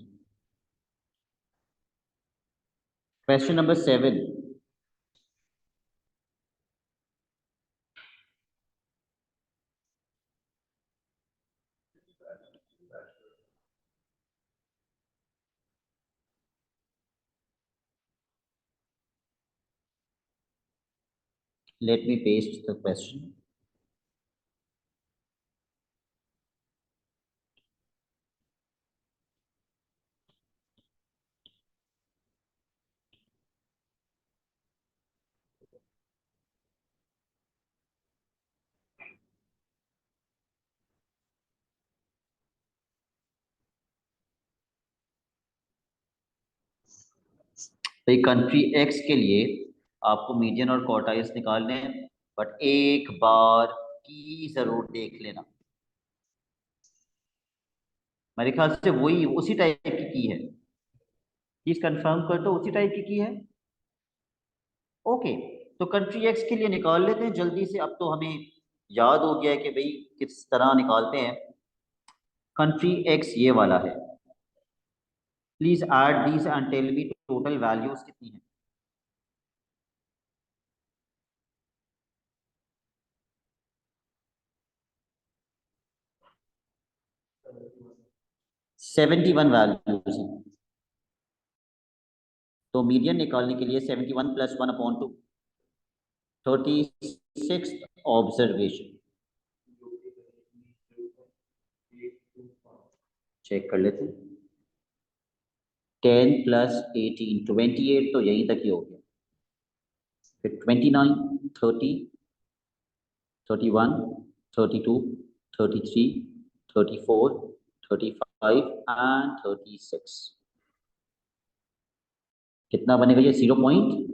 question number 7। Let me paste the question. तो कंट्री एक्स के लिए आपको मीडियन और क्वार्टाइल्स निकालने हैं, बट एक बार की जरूर देख लेना। मेरे ख्याल से वही उसी टाइप की है। प्लीज कंफर्म कर दो उसी टाइप की है। ओके, तो कंट्री एक्स के लिए निकाल लेते हैं जल्दी से। अब तो हमें याद हो गया है कि भाई किस तरह निकालते हैं। कंट्री एक्स ये वाला है। Please add these and tell me total values कितनी है। 71 वैल्यूज हैं। तो मीडियन निकालने के लिए 71 प्लस 1/2, 36 ऑब्जर्वेशन। चेक कर लेते हैं। 10 प्लस 18, 28, तो यहीं तक ही हो गया। फिर 29, 30, 31, 32, 33, 34, 35 एंड 36। कितना बनेगा ये? 825।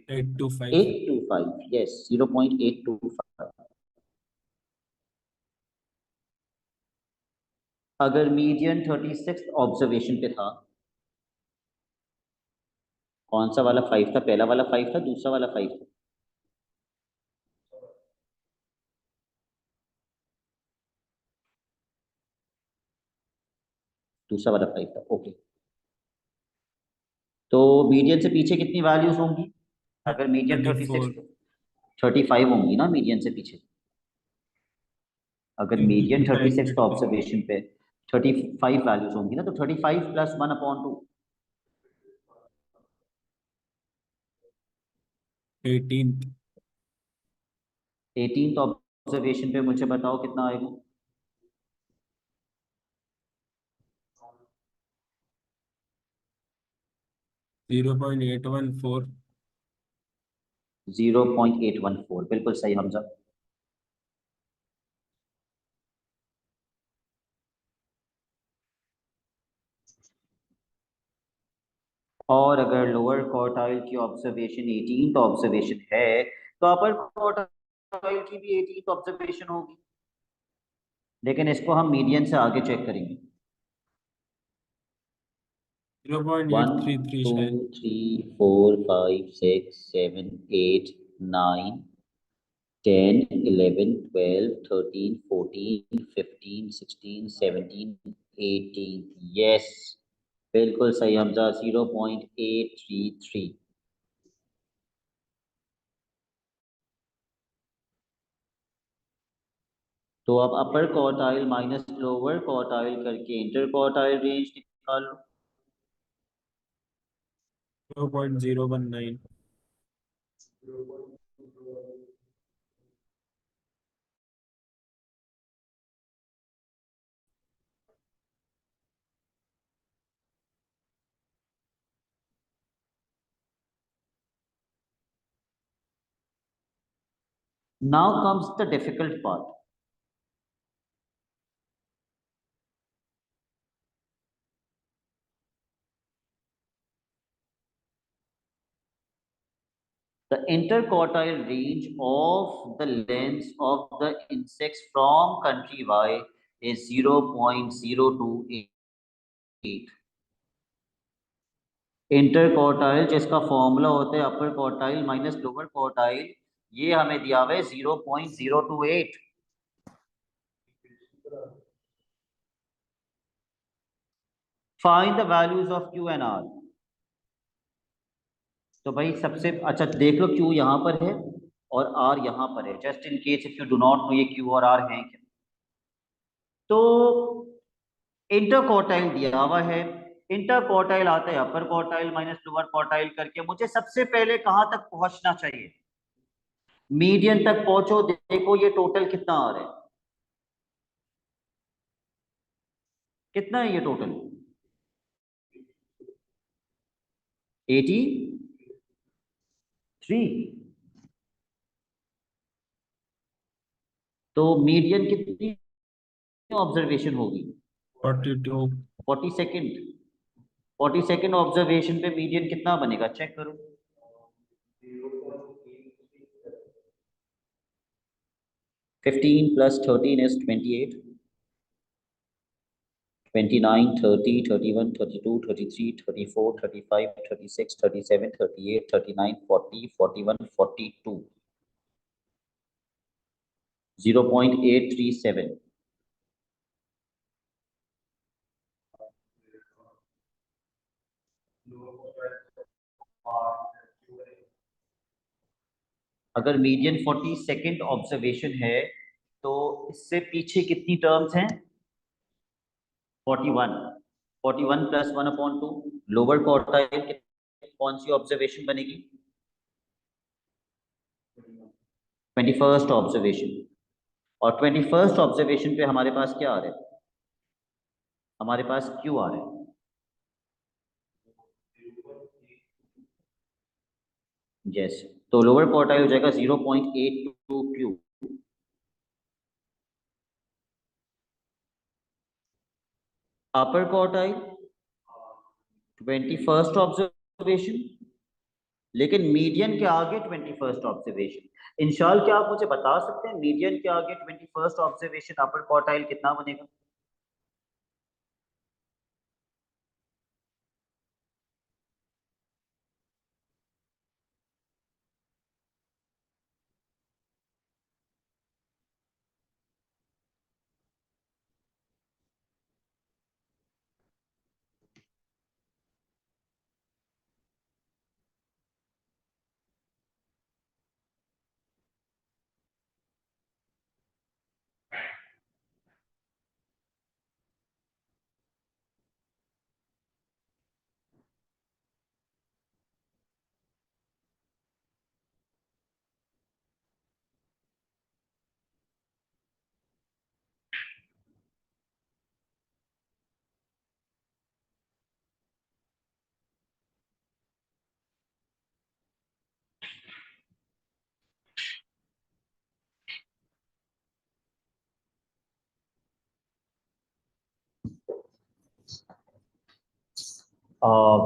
0.825। यस, 0.825। अगर मीडियन 36 ऑब्जर्वेशन पे था, कौन सा वाला 5 था? पहला वाला 5 था, दूसरा वाला 5 था? दूसरा वाला 5 था। ओके, तो मीडियन से पीछे कितनी वैल्यूज होंगी? अगर मीडियन 36, 34। 35 होंगी ना मीडियन से पीछे। अगर मीडियन 36 का 34। ऑब्जर्वेशन पे 35 वैल्यूज होंगी ना, तो 35 प्लस 1/2। 18। 18 ऑब्जर्वेशन पे मुझे बताओ कितना आएगा? 0.814। 0.814, बिल्कुल सही हमजा। और अगर लोअर क्वार्टाइल की ऑब्जर्वेशन 18 ऑब्जर्वेशन है, तो अपर क्वार्टाइल की भी 18 ऑब्जर्वेशन होगी, लेकिन इसको हम मीडियन से आगे चेक करेंगे। Zero point one, eight three three two, शायद। 3, 4, 5, 6, 7, 8, 9, 10, 11, 12, 13, 14, 15, 16, 17, 18। यस, बिल्कुल सही हमजा, 0.833। तो अब अपर क्वार्टाइल माइनस लोअर क्वार्टाइल करके इंटर क्वार्टाइल रेंज निकालो। 0.019। Now comes the difficult part. The interquartile range of the length of the insects from country Y is 0.028. Inter quartile जिसका formula होता है upper quartile minus lower quartile, ये हमें दिया हुआ है 0.028। Find the values of Q and R. तो भाई सबसे अच्छा देख लो, क्यू यहाँ पर है और आर यहाँ पर है, just in case if you do not know ये क्यू और आर हैं क्या। तो इंटर क्वार्टाइल दिया हुआ है, इंटर क्वार्टाइल आता है upper quartile minus lower quartile करके। मुझे सबसे पहले कहां तक पहुंचना चाहिए? मीडियन तक पहुंचो, देखो ये टोटल कितना आ रहा है, कितना है ये टोटल? 83। तो मीडियन कितनी ऑब्जर्वेशन होगी? 42। 42nd। 42nd ऑब्जर्वेशन पे मीडियन कितना बनेगा, चेक करो। 15 + 13 is 28। 29, 30, 31, 32, 33, 34, 35, 36, 37, 38, 39, 40, 41, 42। 0.837। अगर मीडियन 42nd ऑब्जर्वेशन है तो इससे पीछे कितनी टर्म्स हैं? 41। 41 + 1/2। लोअर क्वार्टाइल कौन सी ऑब्जर्वेशन बनेगी? 21st observation. और 21st ऑब्जर्वेशन पे हमारे पास क्या आ रहा है? हमारे पास क्यू आ रहा है। यस, तो लोअर क्वार्टाइल हो जाएगा 0.82 क्यू। अपर क्वार्टाइल 21st ऑब्जर्वेशन, लेकिन मीडियन के आगे 21st ऑब्जर्वेशन। इंशाल्लाह क्या आप मुझे बता सकते हैं मीडियन के आगे 21st ऑब्जर्वेशन अपर क्वार्टाइल कितना बनेगा?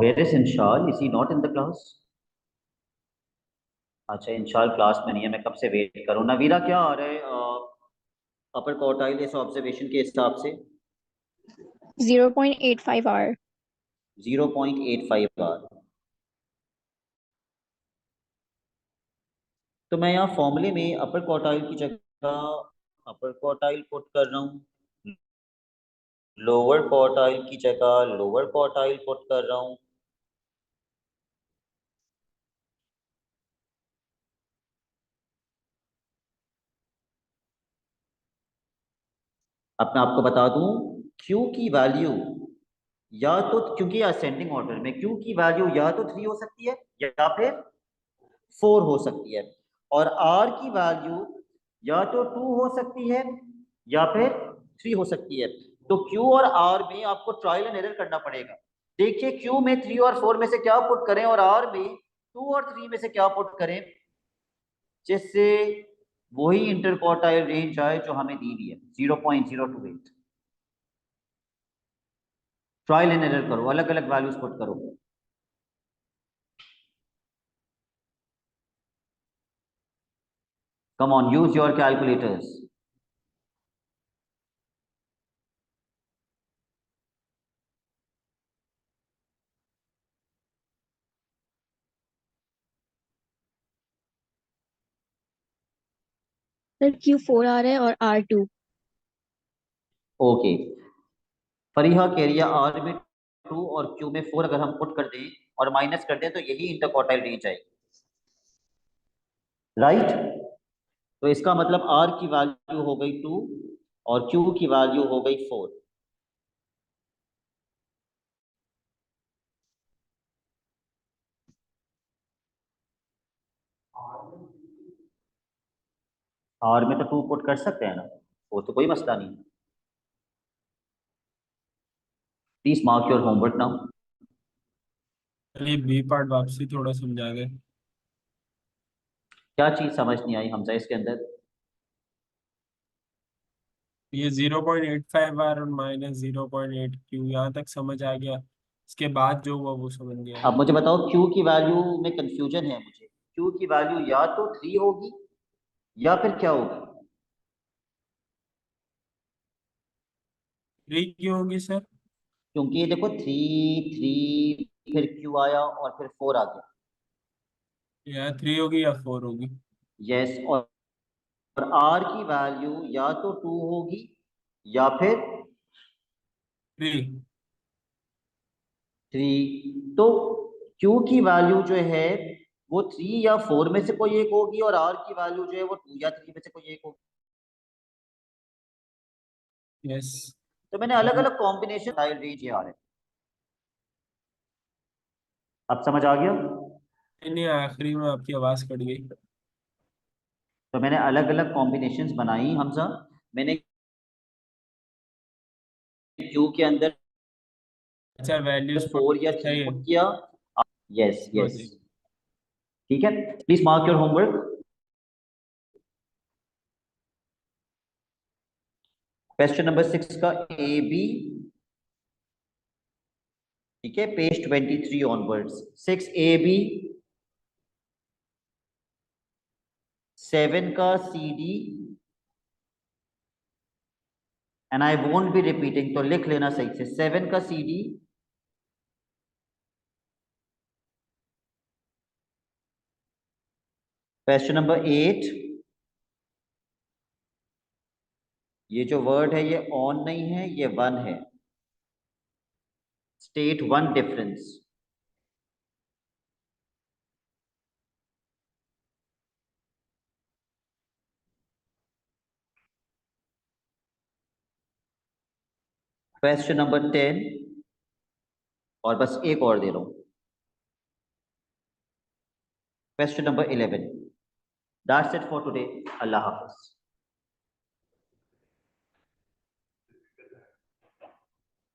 Where is Inshal, is he not in the class? अच्छा, इंशाल क्लास में नहीं है, मैं कब से वेट करूं। नवीरा क्या आ रहा है अपर क्वार्टाइल इस ऑब्जर्वेशन के हिसाब से? 0.85 hour. 0.85 बार। तो मैं यहाँ फॉर्मूले में अपर क्वार्टाइल की जगह अपर क्वार्टाइल पुट कर रहा हूँ, लोअर क्वार्टाइल की जगह लोअर क्वार्टाइल पुट कर रहा हूँ। अब मैं आपको बता दूं, Q की वैल्यू या तो, क्योंकि असेंडिंग ऑर्डर में Q की वैल्यू या तो 3 हो सकती है या फिर 4 हो सकती है, और R की वैल्यू या तो 2 हो सकती है या फिर 3 हो सकती है। तो Q और R में आपको ट्रायल एंड एरर करना पड़ेगा। देखिए Q में 3 और 4 में से क्या पुट करें और R में 2 और 3 में से क्या पुट करें, जिससे वही इंटरक्वार्टाइल रेंज आए जो हमें दी हुई है 0.028। ट्रायल एंड एरर करो, अलग अलग वैल्यूज पुट करो। Come on, use your calculators. Sir Q4 आ रहा है और R2। ओके, फरीहा कह रही है आर में 2 और क्यू में 4 अगर हम पुट कर दें और माइनस कर दें तो यही इंटरक्वार्टाइल रेंज आएगी, राइट। तो इसका मतलब आर की वैल्यू हो गई 2 और क्यू की वैल्यू हो गई 4। आर में तो 2 पुट कर सकते हैं ना, वो तो कोई मसला नहीं। Please mark your homework now. चलिए बी पार्ट वापसी थोड़ा समझा दे। क्या चीज समझ नहीं आई हमजा इसके अंदर? ये 0.85 आर और -0.8 क्यू यहाँ तक समझ आ गया। इसके बाद जो हुआ वो समझ नहीं आया। अब मुझे बताओ, क्यू की वैल्यू में कंफ्यूजन है मुझे। क्यू की वैल्यू या तो 3 होगी या फिर क्या होगी? 3 क्यों होगी सर? क्योंकि ये देखो 3 3 फिर क्यू आया और फिर 4 आ गया। या 3 होगी या 4 होगी। यस, और आर की वैल्यू या तो 2 होगी या फिर 3। 3। तो क्यू की वैल्यू जो है वो 3 या 4 में से कोई एक होगी और आर की वैल्यू जो है वो 2 या 3 में से कोई एक होगी। यस। तो मैंने अलग अलग कॉम्बिनेशन रेंज आ रहे हैं। अब समझ आ गया? नहीं, आखिरी में आपकी आवाज कट गई। तो मैंने अलग अलग कॉम्बिनेशंस बनाई हमजा। मैंने क्यू के अंदर अच्छा, वैल्यूज 4 या 3 सही है। पुट किया। यस बहुत यस, ही। ठीक है। Please mark your homework. Question number 6 का ए बी, ठीक है, पेज 23 ऑनवर्ड्स। 6 ए बी, 7 का C D, and I won't be repeating, तो लिख लेना सही से। 7 का सी डी, क्वेश्चन नंबर 8, ये जो वर्ड है ये ऑन नहीं है, ये वन है। State one difference. Question number 10, और बस एक और दे रहा हूं, question number 11। That's it for today. Allah Hafiz.